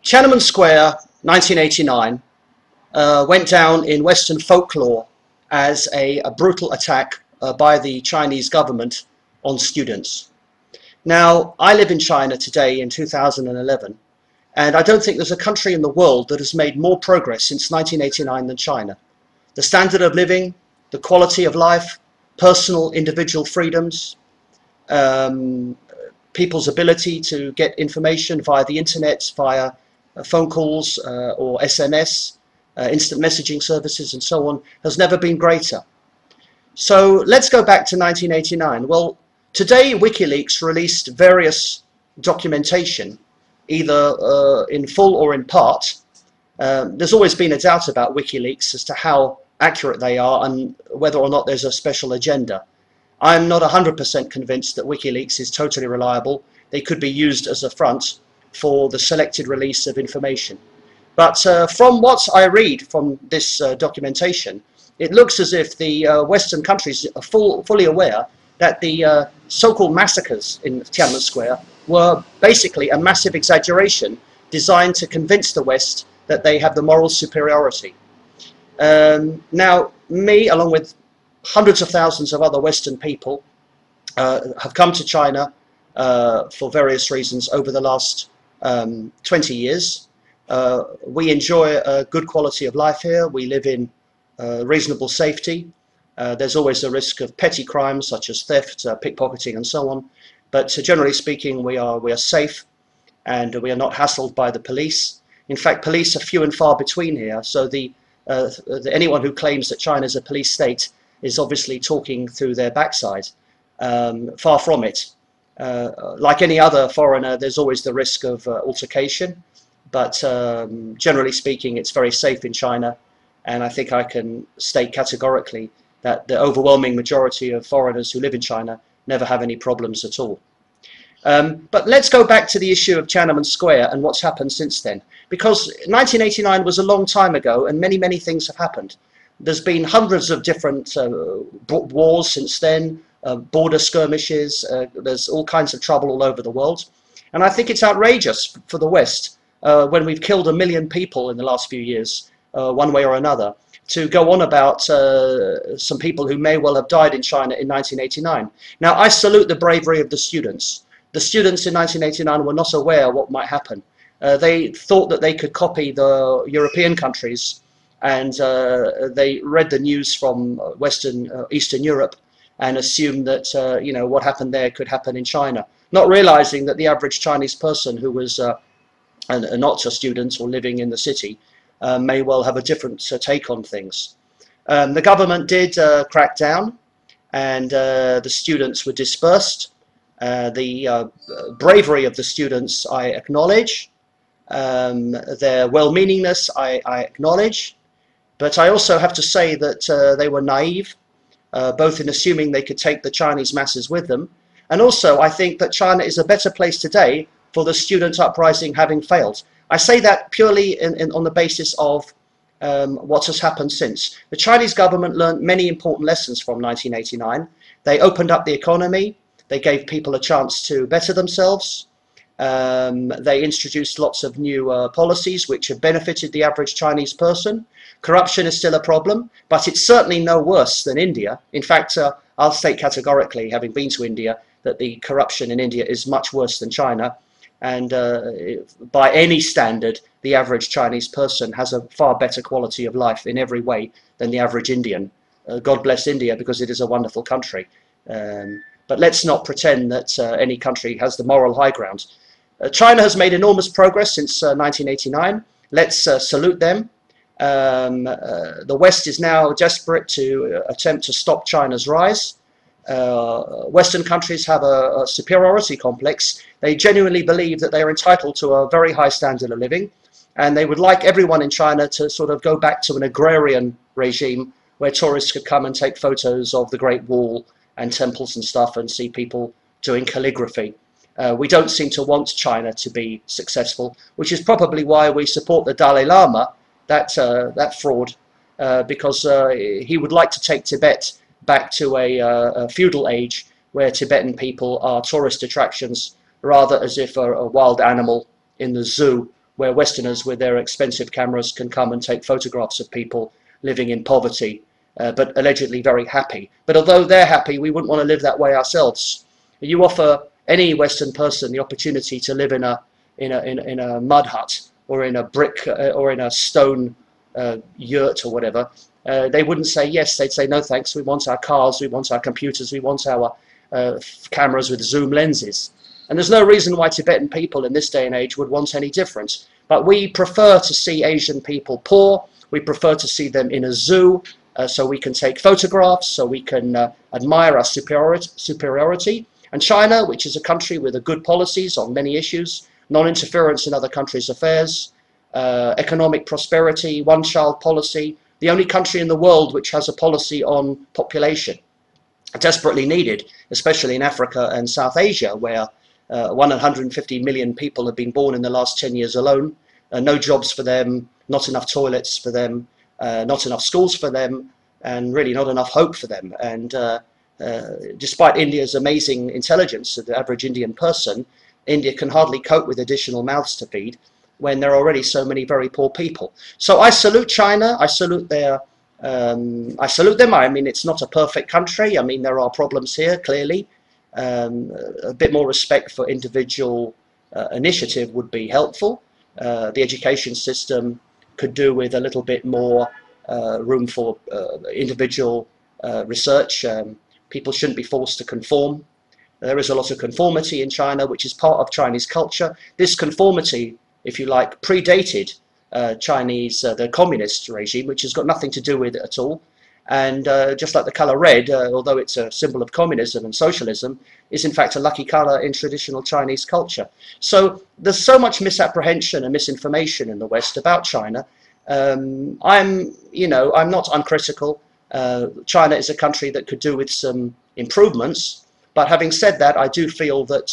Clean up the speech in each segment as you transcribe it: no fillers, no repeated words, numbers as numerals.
Tiananmen Square, 1989, went down in Western folklore as a brutal attack by the Chinese government on students. Now, I live in China today in 2011, and I don't think there's a country in the world that has made more progress since 1989 than China. The standard of living, the quality of life, personal individual freedoms, people's ability to get information via the internet, via phone calls or SMS, instant messaging services and so on, has never been greater. So let's go back to 1989. Well, today WikiLeaks released various documentation, either in full or in part. There's always been a doubt about WikiLeaks as to how accurate they are and whether or not there's a special agenda. I'm not 100% convinced that WikiLeaks is totally reliable. They could be used as a front for the selected release of information. But from what I read from this documentation, it looks as if the Western countries are fully aware that the so-called massacres in Tiananmen Square were basically a massive exaggeration designed to convince the West that they have the moral superiority. Now, me, along with hundreds of thousands of other Western people, have come to China for various reasons over the last 20 years. We enjoy a good quality of life here. We live in reasonable safety. There's always a risk of petty crimes such as theft, pickpocketing and so on. But generally speaking, we are safe and we are not hassled by the police. In fact, police are few and far between here. So anyone who claims that China is a police state is obviously talking through their backside. Far from it. Like any other foreigner, there's always the risk of altercation. But generally speaking, it's very safe in China. And I think I can state categorically that the overwhelming majority of foreigners who live in China never have any problems at all. But let's go back to the issue of Tiananmen Square and what's happened since then. Because 1989 was a long time ago and many, many things have happened. There's been hundreds of different wars since then, border skirmishes, there's all kinds of trouble all over the world. And I think it's outrageous for the West, when we've killed 1 million people in the last few years, one way or another, to go on about some people who may well have died in China in 1989. Now, I salute the bravery of the students. The students in 1989 were not aware what might happen. They thought that they could copy the European countries, and they read the news from Eastern Europe and assumed that you know, what happened there could happen in China, not realizing that the average Chinese person who was not a student or living in the city may well have a different take on things. The government did crack down, and the students were dispersed. The bravery of the students I acknowledge, their well-meaningness I acknowledge, but I also have to say that they were naive, both in assuming they could take the Chinese masses with them, and also I think that China is a better place today for the student uprising having failed. I say that purely on the basis of what has happened since. The Chinese government learned many important lessons from 1989. They opened up the economy, they gave people a chance to better themselves, they introduced lots of new policies which have benefited the average Chinese person. Corruption is still a problem, but it's certainly no worse than India. In fact, I'll state categorically, having been to India, that the corruption in India is much worse than China. And by any standard, the average Chinese person has a far better quality of life in every way than the average Indian. God bless India, because it is a wonderful country. But let's not pretend that any country has the moral high ground. China has made enormous progress since 1989. Let's salute them. The West is now desperate to attempt to stop China's rise. Western countries have a superiority complex. They genuinely believe that they are entitled to a very high standard of living, and they would like everyone in China to sort of go back to an agrarian regime where tourists could come and take photos of the Great Wall and temples and stuff and see people doing calligraphy. We don't seem to want China to be successful, which is probably why we support the Dalai Lama, that fraud, because he would like to take Tibet back to a feudal age where Tibetan people are tourist attractions, rather as if a wild animal in the zoo where Westerners with their expensive cameras can come and take photographs of people living in poverty, but allegedly very happy. But although they're happy, we wouldn't want to live that way ourselves. You offer any Western person the opportunity to live in a mud hut or in a brick or in a stone yurt or whatever, they wouldn't say yes. They'd say no thanks. We want our cars, we want our computers, we want our cameras with zoom lenses. And there's no reason why Tibetan people in this day and age would want any different. But we prefer to see Asian people poor. We prefer to see them in a zoo, so we can take photographs, so we can admire our superiority. And China, which is a country with a good policies on many issues, non-interference in other countries' affairs, economic prosperity, one-child policy, the only country in the world which has a policy on population, desperately needed, especially in Africa and South Asia, where 150 million people have been born in the last 10 years alone. No jobs for them, not enough toilets for them, not enough schools for them, and really not enough hope for them. And despite India's amazing intelligence of the average Indian person, India can hardly cope with additional mouths to feed when there are already so many very poor people. So I salute China. I salute them. I mean, it's not a perfect country. I mean, there are problems here, clearly. A bit more respect for individual initiative would be helpful. The education system could do with a little bit more room for individual research. People shouldn't be forced to conform. There is a lot of conformity in China, which is part of Chinese culture. This conformity, if you like, predated the communist regime, which has got nothing to do with it at all. And just like the colour red, although it's a symbol of communism and socialism, is in fact a lucky colour in traditional Chinese culture. So there's so much misapprehension and misinformation in the West about China. I'm not uncritical. China is a country that could do with some improvements. But having said that, I do feel that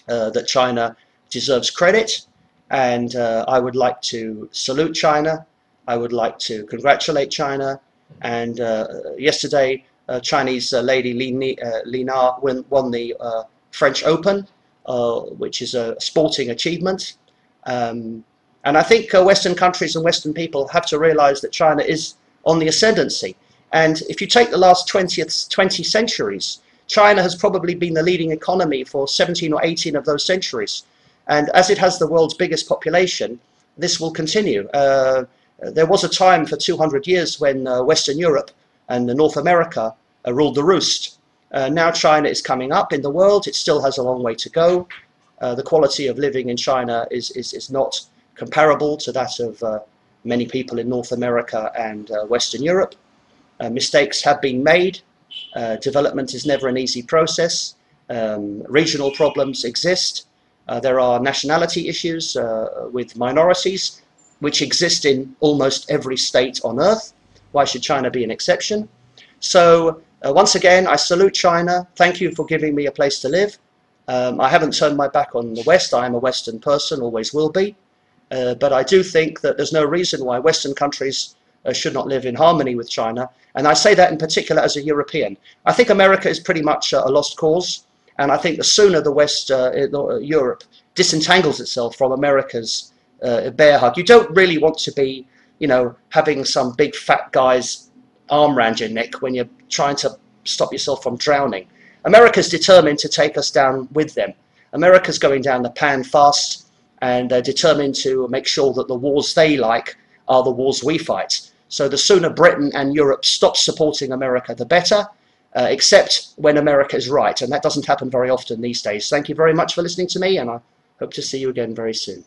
that China deserves credit, and I would like to salute China. I would like to congratulate China. And yesterday, Chinese lady Li Na won the French Open, which is a sporting achievement. And I think Western countries and Western people have to realize that China is on the ascendancy. And if you take the last 20 centuries, China has probably been the leading economy for 17 or 18 of those centuries. And as it has the world's biggest population, this will continue. There was a time for 200 years when Western Europe and North America ruled the roost. Now China is coming up in the world. It still has a long way to go. The quality of living in China is not comparable to that of many people in North America and Western Europe. Mistakes have been made. Development is never an easy process. Regional problems exist. There are nationality issues with minorities, which exist in almost every state on earth. Why should China be an exception? So once again, I salute China. Thank you for giving me a place to live. I haven't turned my back on the West. I am a Western person, always will be. But I do think that there's no reason why Western countries should not live in harmony with China. And I say that in particular as a European. I think America is pretty much a lost cause. And I think the sooner the West, Europe, disentangles itself from America's bear hug. You don't really want to be, having some big fat guy's arm around your neck when you're trying to stop yourself from drowning. America's determined to take us down with them. America's going down the pan fast, and they're determined to make sure that the wars they like are the wars we fight. So the sooner Britain and Europe stop supporting America, the better, except when America is right. And that doesn't happen very often these days. Thank you very much for listening to me, and I hope to see you again very soon.